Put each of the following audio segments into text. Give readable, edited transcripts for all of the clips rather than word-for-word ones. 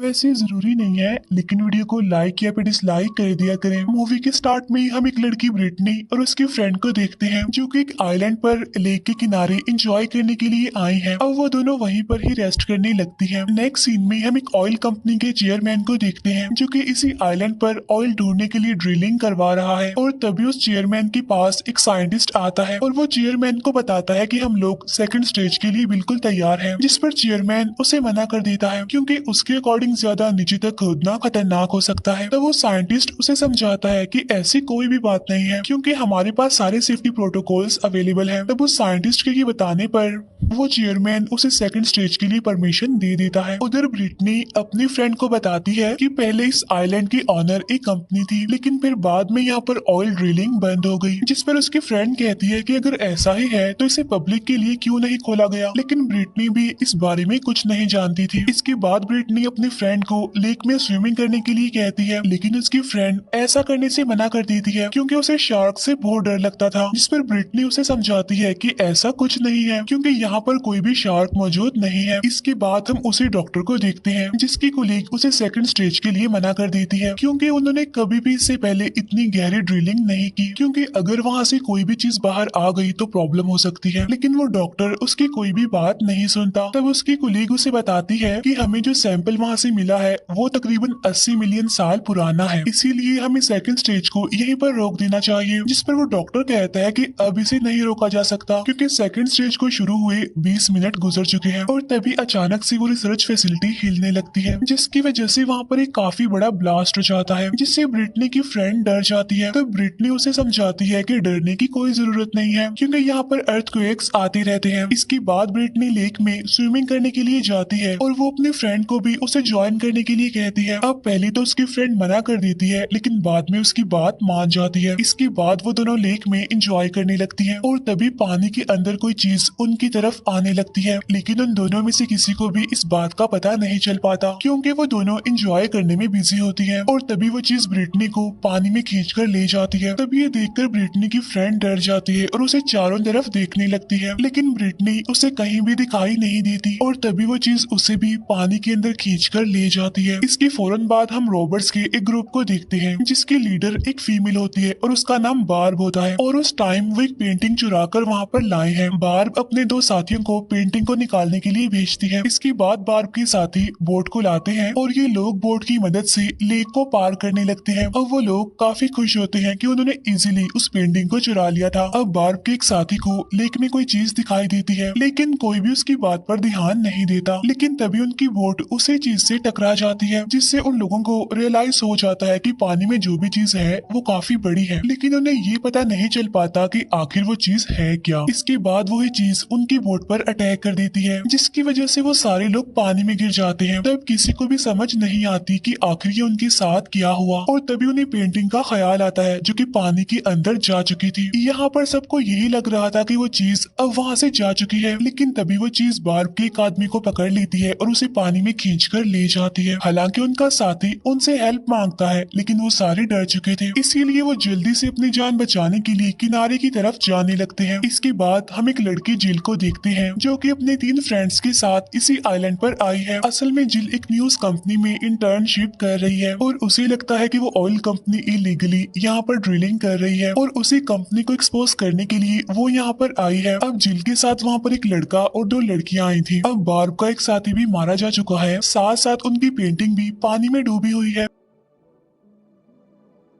वैसे जरूरी नहीं है, लेकिन वीडियो को लाइक या फिर डिसलाइक कर दिया करें। मूवी के स्टार्ट में हम एक लड़की ब्रिटनी और उसके फ्रेंड को देखते हैं जो कि एक आइलैंड पर लेक के किनारे एंजॉय करने के लिए आई हैं। अब वो दोनों वहीं पर ही रेस्ट करने लगती हैं। नेक्स्ट सीन में हम एक ऑयल कंपनी के चेयरमैन को देखते हैं जो कि इसी आइलैंड पर ऑयल ढूंढने के लिए ड्रिलिंग करवा रहा है। और तभी उस चेयरमैन के पास एक साइंटिस्ट आता है और वो चेयरमैन को बताता है कि हम लोग सेकंड स्टेज के लिए बिल्कुल तैयार हैं। जिस पर चेयरमैन उसे मना कर देता है क्योंकि उसके अकॉर्डिंग ज्यादा नीचे तक खोदना खतरनाक हो सकता है। तब वो साइंटिस्ट उसे समझाता है कि ऐसी कोई भी बात नहीं है क्योंकि हमारे पास सारे सेफ्टी प्रोटोकॉल्स अवेलेबल हैं। तब उस साइंटिस्ट के ये बताने पर वो चेयरमैन उसे सेकंड स्टेज के लिए परमिशन दे देता है। उधर ब्रिटनी अपनी फ्रेंड को बताती है कि पहले इस आइलैंड की ऑनर एक कंपनी थी, लेकिन फिर बाद में यहाँ पर ऑयल ड्रिलिंग बंद हो गई। जिस पर उसकी फ्रेंड कहती है कि अगर ऐसा ही है तो इसे पब्लिक के लिए क्यों नहीं खोला गया। लेकिन ब्रिटनी भी इस बारे में कुछ नहीं जानती थी। इसके बाद ब्रिटनी अपनी फ्रेंड को लेक में स्विमिंग करने के लिए कहती है, लेकिन उसकी फ्रेंड ऐसा करने से मना कर देती है क्योंकि उसे शार्क से बहुत डर लगता था। जिस पर ब्रिटनी उसे समझाती है कि ऐसा कुछ नहीं है क्योंकि यहाँ पर कोई भी शार्क मौजूद नहीं है। इसके बाद हम उसी डॉक्टर को देखते हैं जिसकी कोलीग उसे सेकंड स्टेज के लिए मना कर देती है क्योंकि उन्होंने कभी भी इससे पहले इतनी गहरी ड्रिलिंग नहीं की, क्योंकि अगर वहाँ से कोई भी चीज बाहर आ गई तो प्रॉब्लम हो सकती है। लेकिन वो डॉक्टर उसकी कोई भी बात नहीं सुनता। तब उसकी कोलीग उसे बताती है कि हमें जो सैंपल वहाँ से मिला है वो तकरीबन 80 मिलियन साल पुराना है, इसीलिए हमें सेकंड स्टेज को यहीं पर रोक देना चाहिए। जिस पर वो डॉक्टर कहता है कि अब इसे नहीं रोका जा सकता क्योंकि सेकंड स्टेज को शुरू हुए 20 मिनट गुजर चुके हैं। और तभी अचानक से वो रिसर्च फैसिलिटी हिलने लगती है जिसकी वजह से वहाँ पर एक काफी बड़ा ब्लास्ट हो जाता है, जिससे ब्रिटनी की फ्रेंड डर जाती है। तो ब्रिटनी उसे समझाती है कि डरने की कोई जरूरत नहीं है क्योंकि यहाँ पर अर्थक्वेक्स आते रहते हैं। इसके बाद ब्रिटनी लेक में स्विमिंग करने के लिए जाती है और वो अपने फ्रेंड को भी उसे ज्वाइन करने के लिए कहती है। अब पहले तो उसकी फ्रेंड मना कर देती है, लेकिन बाद में उसकी बात मान जाती है। इसके बाद वो दोनों लेक में एंजॉय करने लगती हैं और तभी पानी के अंदर कोई चीज उनकी तरफ आने लगती है, लेकिन उन दोनों में से किसी को भी इस बात का पता नहीं चल पाता क्योंकि वो दोनों एंजॉय करने में बिजी होती है। और तभी वो चीज ब्रिटनी को पानी में खींचकर ले जाती है। तभी ये देखकर ब्रिटनी की फ्रेंड डर जाती है और उसे चारों तरफ देखने लगती है, लेकिन ब्रिटनी उसे कहीं भी दिखाई नहीं देती। और तभी वो चीज उसे भी पानी के अंदर खींचकर ले जाती है। इसके फौरन बाद हम रॉबर्ट्स के एक ग्रुप को देखते हैं जिसकी लीडर एक फीमेल होती है और उसका नाम बार्ब होता है। और उस टाइम वो एक पेंटिंग चुरा कर वहाँ पर लाए हैं। बार्ब अपने दो साथियों को पेंटिंग को निकालने के लिए भेजती है। इसके बाद बार्ब के साथी बोट को लाते हैं और ये लोग बोट की मदद से लेक को पार करने लगते हैं। अब वो लोग काफी खुश होते हैं कि उन्होंने इजीली उस पेंटिंग को चुरा लिया था। अब बार्ब के एक साथी को लेक में कोई चीज दिखाई देती है, लेकिन कोई भी उसकी बात पर ध्यान नहीं देता। लेकिन तभी उनकी बोट उसी चीज से टकरा जाती है जिससे उन लोगों को रियलाइज हो जाता है कि पानी में जो भी चीज है वो काफी बड़ी है, लेकिन उन्हें ये पता नहीं चल पाता कि आखिर वो चीज है क्या। इसके बाद वही चीज उनकी बोट पर अटैक कर देती है जिसकी वजह से वो सारे लोग पानी में गिर जाते हैं। तब किसी को भी समझ नहीं आती कि आखिर ये उनके साथ क्या हुआ। और तभी उन्हें पेंटिंग का ख्याल आता है जो कि पानी के अंदर जा चुकी थी। यहाँ पर सबको यही लग रहा था कि वो चीज अब वहाँ से जा चुकी है, लेकिन तभी वो चीज बार्ब के एक आदमी को पकड़ लेती है और उसे पानी में खींचकर ले जाती है। हालांकि उनका साथी उनसे हेल्प मांगता है, लेकिन वो सारे डर चुके थे, इसीलिए वो जल्दी से अपनी जान बचाने के लिए किनारे की तरफ जाने लगते हैं। इसके बाद हम एक लड़की जिल को देखते हैं जो कि अपने 3 फ्रेंड्स के साथ इसी आइलैंड पर आई है। असल में जिल एक न्यूज कंपनी में इंटर्नशिप कर रही है और उसे लगता है कि वो ऑयल कंपनी इलीगली यहाँ पर ड्रिलिंग कर रही है और उसी कंपनी को एक्सपोज करने के लिए वो यहाँ पर आई है। अब जिल के साथ वहाँ पर एक लड़का और 2 लड़कियां आई थी। अब बार्ब का एक साथी भी मारा जा चुका है, साथ साथ उनकी पेंटिंग भी पानी में डूबी हुई है।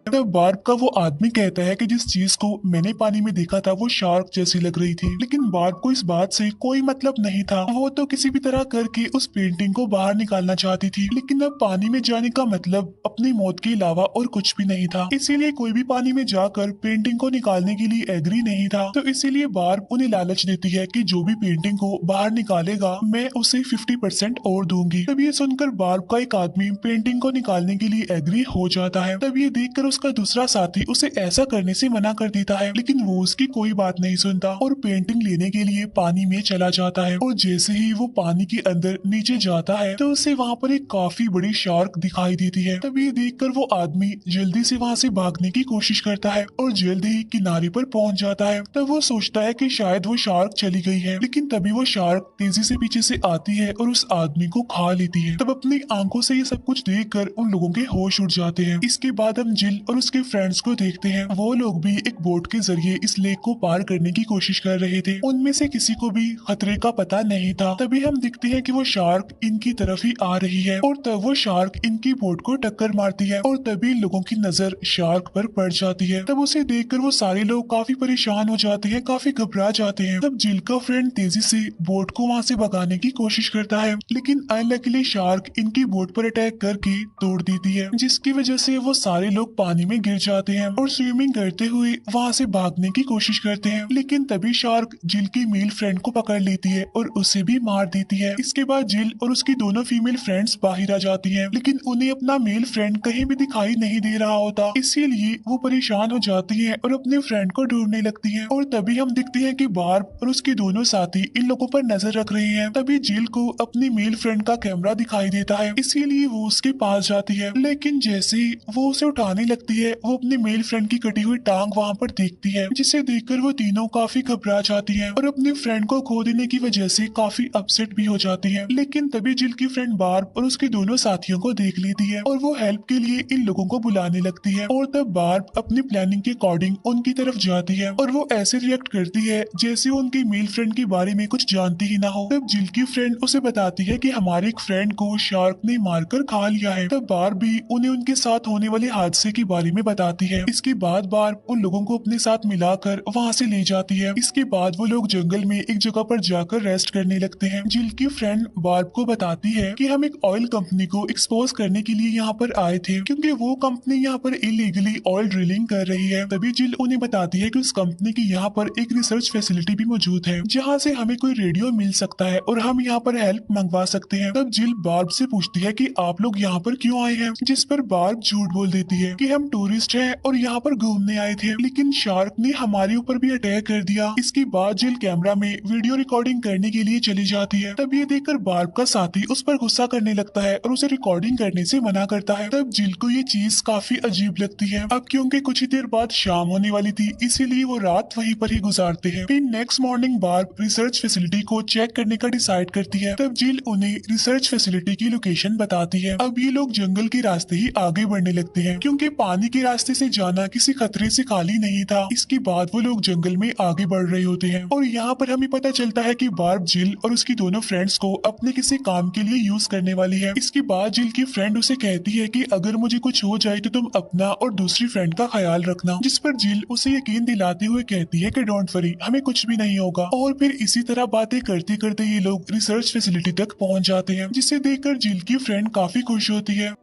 तब बार्ब का वो आदमी कहता है कि जिस चीज को मैंने पानी में देखा था वो शार्क जैसी लग रही थी, लेकिन बार्ब को इस बात से कोई मतलब नहीं था। वो तो किसी भी तरह करके उस पेंटिंग को बाहर निकालना चाहती थी, लेकिन अब पानी में जाने का मतलब अपनी मौत के अलावा और कुछ भी नहीं था, इसीलिए कोई भी पानी में जाकर पेंटिंग को निकालने के लिए एग्री नहीं था। तो इसीलिए बार्ब उन्हें लालच देती है कि जो भी पेंटिंग को बाहर निकालेगा मैं उसे 50% और दूंगी। तब ये सुनकर बार्ब का एक आदमी पेंटिंग को निकालने के लिए एग्री हो जाता है। तब ये देखकर उसका दूसरा साथी उसे ऐसा करने से मना कर देता है, लेकिन वो उसकी कोई बात नहीं सुनता और पेंटिंग लेने के लिए पानी में चला जाता है। और जैसे ही वो पानी के अंदर नीचे जाता है तो उसे वहाँ पर एक काफी बड़ी शार्क दिखाई देती है। तब ये देखकर वो आदमी जल्दी से वहाँ से भागने की कोशिश करता है और जल्द ही किनारे पर पहुंच जाता है। तब वो सोचता है कि शायद वो शार्क चली गई है, लेकिन तभी वो शार्क तेजी से पीछे से आती है और उस आदमी को खा लेती है। तब अपनी आंखों से ये सब कुछ देखकर उन लोगों के होश उड़ जाते हैं। इसके बाद हम जिल और उसके फ्रेंड्स को देखते हैं। वो लोग भी एक बोट के जरिए इस लेक को पार करने की कोशिश कर रहे थे। उनमें से किसी को भी खतरे का पता नहीं था। तभी हम देखते हैं कि वो शार्क इनकी तरफ ही आ रही है और तब वो शार्क इनकी बोट को टक्कर मारती है और तभी लोगों की नजर शार्क पर पड़ जाती है। तब उसे देखकर वो सारे लोग काफी परेशान हो जाते हैं, काफी घबरा जाते हैं। तब जिल का फ्रेंड तेजी से बोट को वहाँ से भगाने की कोशिश करता है, लेकिन अनलकीली शार्क इनकी बोट पर अटैक करके तोड़ देती है, जिसकी वजह से वो सारे लोग पानी में गिर जाते हैं और स्विमिंग करते हुए वहाँ से भागने की कोशिश करते हैं। लेकिन तभी शार्क जिल की मेल फ्रेंड को पकड़ लेती है और उसे भी मार देती है। इसके बाद जिल और उसकी दोनों फीमेल फ्रेंड्स बाहर आ जाती हैं, लेकिन उन्हें अपना मेल फ्रेंड कहीं भी दिखाई नहीं दे रहा होता। इसीलिए वो परेशान हो जाती हैं और अपने फ्रेंड को ढूंढने लगती हैं। और तभी हम देखते हैं कि बार्ब और उसके दोनों साथी इन लोगों पर नजर रख रहे हैं। तभी जिल को अपनी मेल फ्रेंड का कैमरा दिखाई देता है, इसीलिए वो उसके पास जाती है। लेकिन जैसे ही वो उसे उठाने लगती है, वो अपनी मेल फ्रेंड की कटी हुई टांग वहाँ पर देखती है, जिसे देखकर वो तीनों काफी घबरा जाती हैं और अपने फ्रेंड को खो देने की वजह से काफी अपसेट भी हो जाती हैं। लेकिन तभी जिल की फ्रेंड बार्ब और उसके दोनों साथियों को देख लेती है और वो हेल्प के लिए इन लोगों को बुलाने लगती है। और तब बार्ब अपनी प्लानिंग के अकॉर्डिंग उनकी तरफ जाती है और वो ऐसे रिएक्ट करती है जैसे वो उनकी मेल फ्रेंड के बारे में कुछ जानती ही ना हो। तब जिल की फ्रेंड उसे बताती है कि हमारे एक फ्रेंड को शार्क ने मारकर खा लिया है। तब बार्ब भी उन्हें उनके साथ होने वाले हादसे के बारे में बताती है। इसके बाद बार्ब उन लोगों को अपने साथ मिलाकर वहाँ से ले जाती है। इसके बाद वो लोग जंगल में एक जगह पर जाकर रेस्ट करने लगते हैं। जिल की फ्रेंड बार्ब को बताती है कि हम एक ऑयल कंपनी को एक्सपोज करने के लिए यहाँ पर आए थे, क्योंकि वो कंपनी यहाँ पर इलीगली ऑयल ड्रिलिंग कर रही है। तभी जिल उन्हें बताती है कि उस कंपनी की यहाँ पर एक रिसर्च फैसिलिटी भी मौजूद है, जहाँ से हमें कोई रेडियो मिल सकता है और हम यहाँ पर हेल्प मंगवा सकते हैं। तब जिल बार्ब से पूछती है कि आप लोग यहाँ पर क्यों आए हैं, जिस पर बार्ब झूठ बोल देती है कि हम टूरिस्ट हैं और यहाँ पर घूमने आए थे, लेकिन शार्क ने हमारे ऊपर भी अटैक कर दिया। इसके बाद जिल कैमरा में वीडियो रिकॉर्डिंग करने के लिए चली जाती है। तब ये देखकर बार्ब का साथी उस पर गुस्सा करने लगता है और उसे रिकॉर्डिंग करने से मना करता है। तब जिल को ये चीज काफी अजीब लगती है। अब क्योंकि कुछ ही देर बाद शाम होने वाली थी, इसीलिए वो रात वहीं पर ही गुजारते हैं। फिर next morning barb research facility को चेक करने का डिसाइड करती है। तब जिल उन्हें रिसर्च फैसिलिटी की लोकेशन बताती है। अब ये लोग जंगल के रास्ते ही आगे बढ़ने लगते हैं, क्योंकि पानी के रास्ते से जाना किसी खतरे से खाली नहीं था। इसके बाद वो लोग जंगल में आगे बढ़ रहे होते हैं और यहाँ पर हमें पता चलता है कि बार्ब जिल और उसकी दोनों फ्रेंड्स को अपने किसी काम के लिए यूज करने वाली है। इसके बाद जिल की फ्रेंड उसे कहती है कि अगर मुझे कुछ हो जाए तो तुम अपना और दूसरी फ्रेंड का ख्याल रखना, जिस पर जिल उसे यकीन दिलाते हुए कहती है कि डोंट वरी, हमें कुछ भी नहीं होगा। और फिर इसी तरह बातें करते करते ये लोग रिसर्च फैसिलिटी तक पहुंच जाते हैं, जिसे देखकर जिल की फ्रेंड काफी खुश होती है,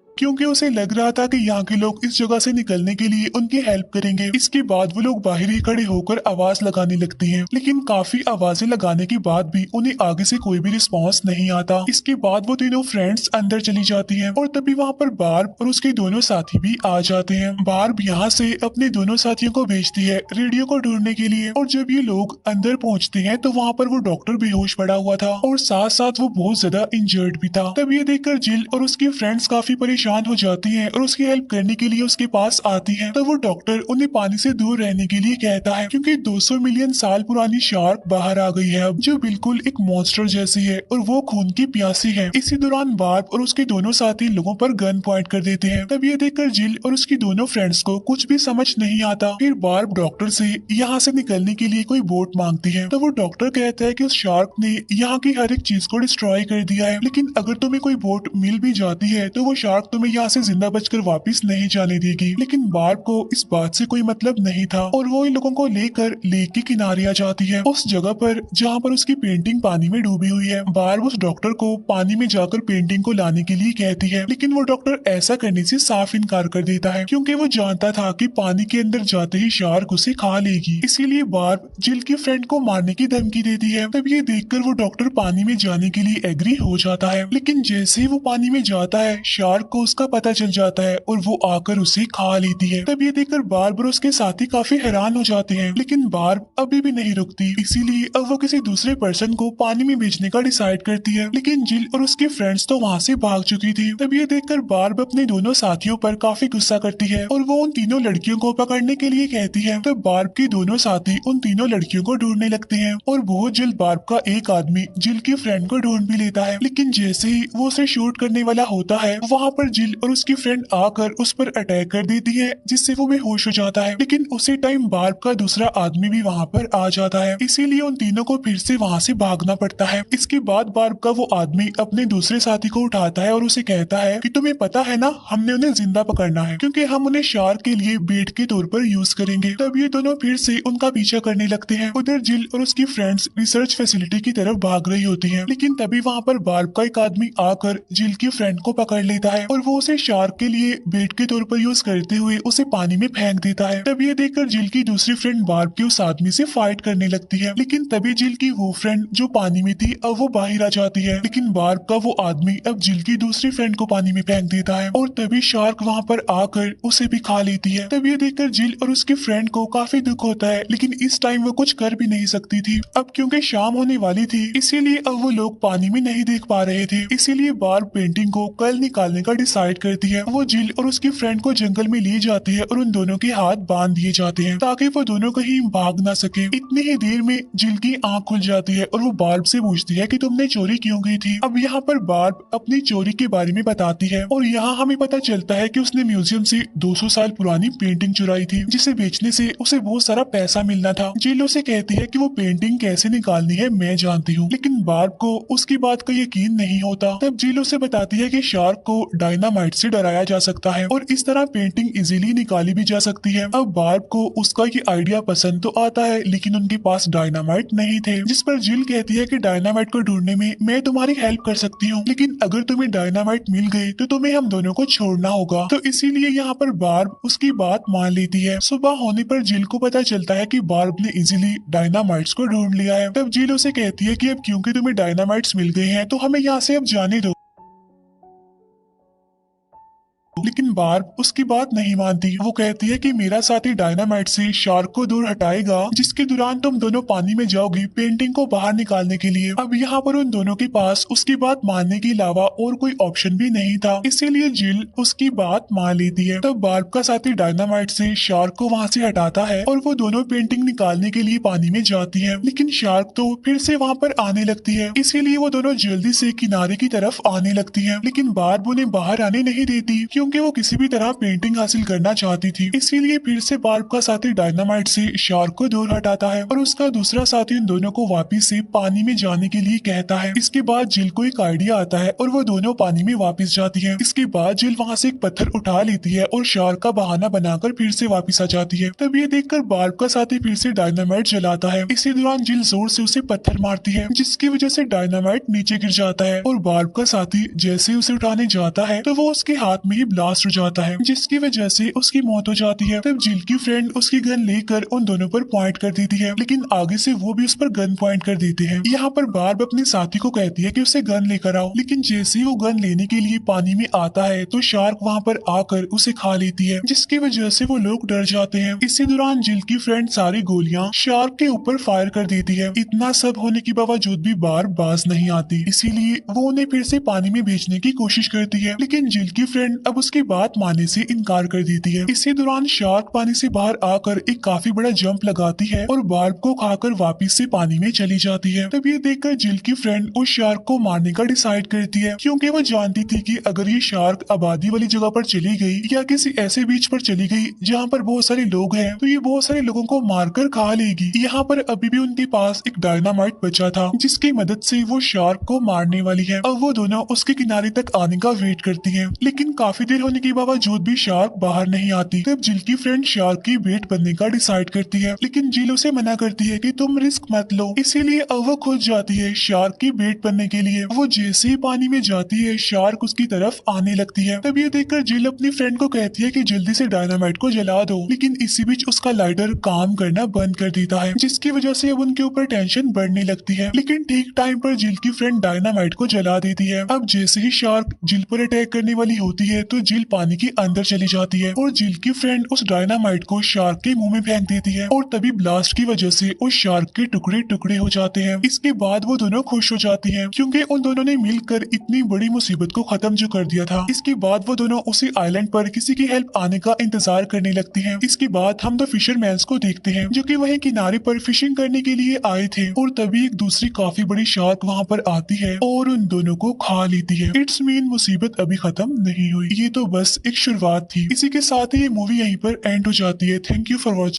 क्योंकि उसे लग रहा था कि यहाँ के लोग इस जगह से निकलने के लिए उनकी हेल्प करेंगे। इसके बाद वो लोग बाहर ही खड़े होकर आवाज लगाने लगते हैं, लेकिन काफी आवाजें लगाने के बाद भी उन्हें आगे से कोई भी रिस्पांस नहीं आता। इसके बाद वो तीनों फ्रेंड्स अंदर चली जाती हैं और तभी वहाँ पर बार्ब और उसके दोनों साथी भी आ जाते हैं। बार्ब यहाँ से अपने दोनों साथियों को भेजती है रेडियो को ढूंढने के लिए, और जब ये लोग अंदर पहुँचते हैं तो वहाँ पर वो डॉक्टर बेहोश पड़ा हुआ था और साथ साथ वो बहुत ज्यादा इंजर्ड भी था। तब ये देखकर जिल और उसकी फ्रेंड्स काफी परेशान हो जाती हैं और उसकी हेल्प करने के लिए उसके पास आती हैं। तब वो डॉक्टर उन्हें पानी से दूर रहने के लिए कहता है, क्योंकि 200 मिलियन साल पुरानी शार्क बाहर आ गई है अब, जो बिल्कुल एक मॉन्स्टर जैसी है और वो खून की प्यासी है। इसी दौरान बार्ब और उसके दोनों साथी लोगों पर गन पॉइंट कर देते हैं। तब ये देखकर जिल और उसकी दोनों फ्रेंड्स को कुछ भी समझ नहीं आता। फिर बार्ब डॉक्टर से यहाँ से निकलने के लिए कोई बोट मांगती है। तब वो डॉक्टर कहता है कि उस शार्क ने यहाँ की हर एक चीज को डिस्ट्रॉय कर दिया है, लेकिन अगर तुम्हें कोई बोट मिल भी जाती है तो वो शार्क तुम्हें यहाँ से जिंदा बचकर वापस नहीं जाने देगी। लेकिन बार्ब को इस बात से कोई मतलब नहीं था और वो इन लोगों को लेकर लेक के किनारे आ जाती है, उस जगह पर जहाँ पर उसकी पेंटिंग पानी में डूबी हुई है। बार्ब उस डॉक्टर को पानी में जाकर पेंटिंग को लाने के लिए कहती है, लेकिन वो डॉक्टर ऐसा करने से साफ इनकार कर देता है क्योंकि वो जानता था कि पानी के अंदर जाते ही शार्क उसे खा लेगी। इसीलिए बार्ब जिल की फ्रेंड को मारने की धमकी देती है। तब ये देखकर वो डॉक्टर पानी में जाने के लिए एग्री हो जाता है, लेकिन जैसे ही वो पानी में जाता है शार्क को उसका पता चल जाता है और वो आकर उसे खा लेती है। तब ये देखकर बार्ब और उसके साथी काफी हैरान हो जाते हैं, लेकिन बार्ब अभी भी नहीं रुकती। इसीलिए अब वो किसी दूसरे पर्सन को पानी में भेजने का डिसाइड करती है, लेकिन जिल और उसके फ्रेंड्स तो वहाँ से भाग चुकी थी। तब ये देखकर बार्ब अपने दोनों साथियों पर काफी गुस्सा करती है और वो उन तीनों लड़कियों को पकड़ने के लिए कहती है। तब बार्ब के दोनों साथी उन तीनों लड़कियों को ढूंढने लगते हैं और बहुत जल्द बार्ब का एक आदमी जिल की फ्रेंड को ढूंढ भी लेता है, लेकिन जैसे ही वो उसे शूट करने वाला होता है वहाँ पर जिल और उसकी फ्रेंड आकर उस पर अटैक कर देती है, जिससे वो बेहोश हो जाता है। लेकिन उसी टाइम बार्ब का दूसरा आदमी भी वहाँ पर आ जाता है, इसीलिए उन तीनों को फिर से वहाँ से भागना पड़ता है। इसके बाद बार्ब का वो आदमी अपने दूसरे साथी को उठाता है और उसे कहता है कि तुम्हें पता है ना, हमने उन्हें जिंदा पकड़ना है क्योंकि हम उन्हें शार्क के लिए बेट के तौर पर यूज करेंगे। तब ये दोनों फिर से उनका पीछा करने लगते हैं। उधर जिल और उसकी फ्रेंड्स रिसर्च फैसिलिटी की तरफ भाग रही होती हैं, लेकिन तभी वहाँ पर बार्ब का एक आदमी आकर जिल की फ्रेंड को पकड़ लेता है और वो उसे शार्क के लिए बेट के तौर पर यूज करते हुए उसे पानी में फेंक देता है। तब ये देखकर जिल की दूसरी फ्रेंड बार्ब के उस आदमी से फाइट करने लगती है, लेकिन तभी जिल की वो फ्रेंड जो पानी में थी अब वो बाहर आ जाती है, लेकिन बार्ब का वो आदमी अब जिल की दूसरी फ्रेंड को पानी में फेंक देता है और तभी शार्क वहाँ पर आकर उसे भी खा लेती है। तब ये देखकर जिल और उसके फ्रेंड को काफी दुख होता है, लेकिन इस टाइम वो कुछ कर भी नहीं सकती थी। अब क्योंकि शाम होने वाली थी इसीलिए अब वो लोग पानी में नहीं देख पा रहे थे, इसीलिए बार्ब पेंटिंग को कल निकालने का डिसाइड करती है। वो जिल और उसकी फ्रेंड को जंगल में ले जाती है और उन दोनों के हाथ बांध दिए जाते हैं ताकि वो दोनों कहीं भाग ना सके। इतनी ही देर में जिल की आंख खुल जाती है और वो बार्ब से पूछती है कि तुमने चोरी क्यों की थी। अब यहाँ पर बार्ब अपनी चोरी के बारे में बताती है और यहाँ हमें पता चलता है कि उसने म्यूजियम से 200 साल पुरानी पेंटिंग चुराई थी, जिसे बेचने से उसे बहुत सारा पैसा मिलना था। जिल उसे कहती है कि वो पेंटिंग कैसे निकालनी है मैं जानती हूँ, लेकिन बार्ब को उसकी बात का यकीन नहीं होता। तब जिल उसे बताती है कि शार्क को डायनामाइट से डराया जा सकता है और इस तरह पेंटिंग इजीली निकाली भी जा सकती है। अब बार्ब को उसका ये आइडिया पसंद तो आता है, लेकिन उनके पास डायनामाइट नहीं थे, जिस पर जिल कहती है कि डायनामाइट को ढूंढने में मैं तुम्हारी हेल्प कर सकती हूँ, लेकिन अगर तुम्हें डायनामाइट मिल गई तो तुम्हें हम दोनों को छोड़ना होगा। तो इसीलिए यहाँ पर बार्ब उसकी बात मान लेती है। सुबह होने पर जिल को पता चलता है कि बार्ब ने इजीली डायनामाइट्स को ढूंढ लिया है। तब जिल उसे कहती है कि अब क्योंकि तुम्हें डायनामाइट्स मिल गए हैं तो हमें यहाँ से अब जाने दो, लेकिन बार्ब उसकी बात नहीं मानती। वो कहती है कि मेरा साथी डायनामाइट से शार्क को दूर हटाएगा, जिसके दौरान तुम दोनों पानी में जाओगी पेंटिंग को बाहर निकालने के लिए। अब यहाँ पर उन दोनों के पास उसकी बात मानने के अलावा और कोई ऑप्शन भी नहीं था, इसीलिए जिल उसकी बात मान लेती है। तब बार्ब का साथी डायनामाइट से शार्क को वहाँ से हटाता है और वो दोनों पेंटिंग निकालने के लिए पानी में जाती है, लेकिन शार्क तो फिर से वहाँ पर आने लगती है, इसीलिए वो दोनों जल्दी से किनारे की तरफ आने लगती है। लेकिन बार्ब उन्हें बाहर आने नहीं देती क्योंकि वो किसी भी तरह पेंटिंग हासिल करना चाहती थी, इसीलिए फिर से बार्ब का साथी डायनामाइट से शार्क को दूर हटाता है और उसका दूसरा साथी उन दोनों को वापस से पानी में जाने के लिए कहता है। इसके बाद जिल को एक आइडिया आता है और वो दोनों पानी में वापस जाती है। इसके बाद जिल वहाँ से एक पत्थर उठा लेती है और शार्क का बहाना बनाकर फिर से वापस आ जाती है। तब ये देखकर बार्ब का साथी फिर से डायनामाइट जलाता है। इसी दौरान जिल जोर से उसे पत्थर मारती है, जिसकी वजह से डायनामाइट नीचे गिर जाता है और बार्ब का साथी जैसे उसे उठाने जाता है तो वो उसके हाथ में ही ब्लास्ट हो जाता है, जिसकी वजह से उसकी मौत हो जाती है। तब जिल की फ्रेंड उसकी गन लेकर उन दोनों पर पॉइंट कर देती है, लेकिन आगे से वो भी उस पर गन पॉइंट कर देते हैं। यहाँ पर बार्ब अपने साथी को कहती है कि उसे गन लेकर आओ, लेकिन जैसे ही वो गन लेने के लिए पानी में आता है तो शार्क वहाँ पर आकर उसे खा लेती है, जिसकी वजह से वो लोग डर जाते हैं। इसी दौरान जिल की फ्रेंड सारी गोलियां शार्क के ऊपर फायर कर देती है। इतना सब होने के बावजूद भी बार्ब बाज नहीं आती, इसीलिए वो उन्हें फिर से पानी में भेजने की कोशिश करती है, लेकिन जिल की फ्रेंड अब उसकी बात मानने से इनकार कर देती है। इसी दौरान शार्क पानी से बाहर आकर एक काफी बड़ा जंप लगाती है और बार्ब को खाकर वापस से पानी में चली जाती है। तब ये देखकर जिल की फ्रेंड उस शार्क को मारने का डिसाइड करती है, क्योंकि वो जानती थी कि अगर ये शार्क आबादी वाली जगह पर चली गई या किसी ऐसे बीच पर चली गई जहाँ पर बहुत सारे लोग हैं, तो ये बहुत सारे लोगों को मारकर खा लेगी। यहाँ पर अभी भी उनके पास एक डायनामाइट बचा था, जिसकी मदद से वो शार्क को मारने वाली है। अब वो दोनों उसके किनारे तक आने का वेट करती हैं, लेकिन काफी देर होने के बावजूद भी शार्क बाहर नहीं आती। तब जिल की फ्रेंड शार्क की वेट बनने का डिसाइड करती है, लेकिन जिल उसे मना करती है कि तुम रिस्क मत लो। इसीलिए अब वो खुद जाती है शार्क की वेट बनने के लिए। वो जैसे ही पानी में जाती है, शार्क उसकी तरफ आने लगती है। तब ये देखकर जिल अपनी फ्रेंड को कहती है कि जल्दी से डायनामाइट को जला दो, लेकिन इसी बीच उसका लाइटर काम करना बंद कर देता है, जिसकी वजह से अब उनके ऊपर टेंशन बढ़ने लगती है। लेकिन ठीक टाइम पर जिल की फ्रेंड डायनामाइट को जला देती है। अब जैसे ही शार्क जिल पर अटैक करने वाली होती है, तो जिल पानी के अंदर चली जाती है और जिल की फ्रेंड उस डायनामाइट को शार्क के मुंह में फेंक देती है और तभी ब्लास्ट की वजह से उस शार्क के टुकड़े टुकड़े हो जाते हैं। इसके बाद वो दोनों खुश हो जाती हैं, क्योंकि उन दोनों ने मिलकर इतनी बड़ी मुसीबत को खत्म जो कर दिया था। इसके बाद वो दोनों उसी आइलैंड पर किसी की हेल्प आने का इंतजार करने लगती हैं। इसके बाद हम द फिशरमैन्स को देखते हैं, जो कि वहीं किनारे पर फिशिंग करने के लिए आए थे, और तभी एक दूसरी काफी बड़ी शार्क वहाँ पर आती है और उन दोनों को खा लेती है। इट्स मीन मुसीबत अभी खत्म नहीं हुई, ये तो बस एक शुरुआत थी। इसी के साथ ही ये मूवी यहीं पर एंड हो जाती है। Thank you for watching.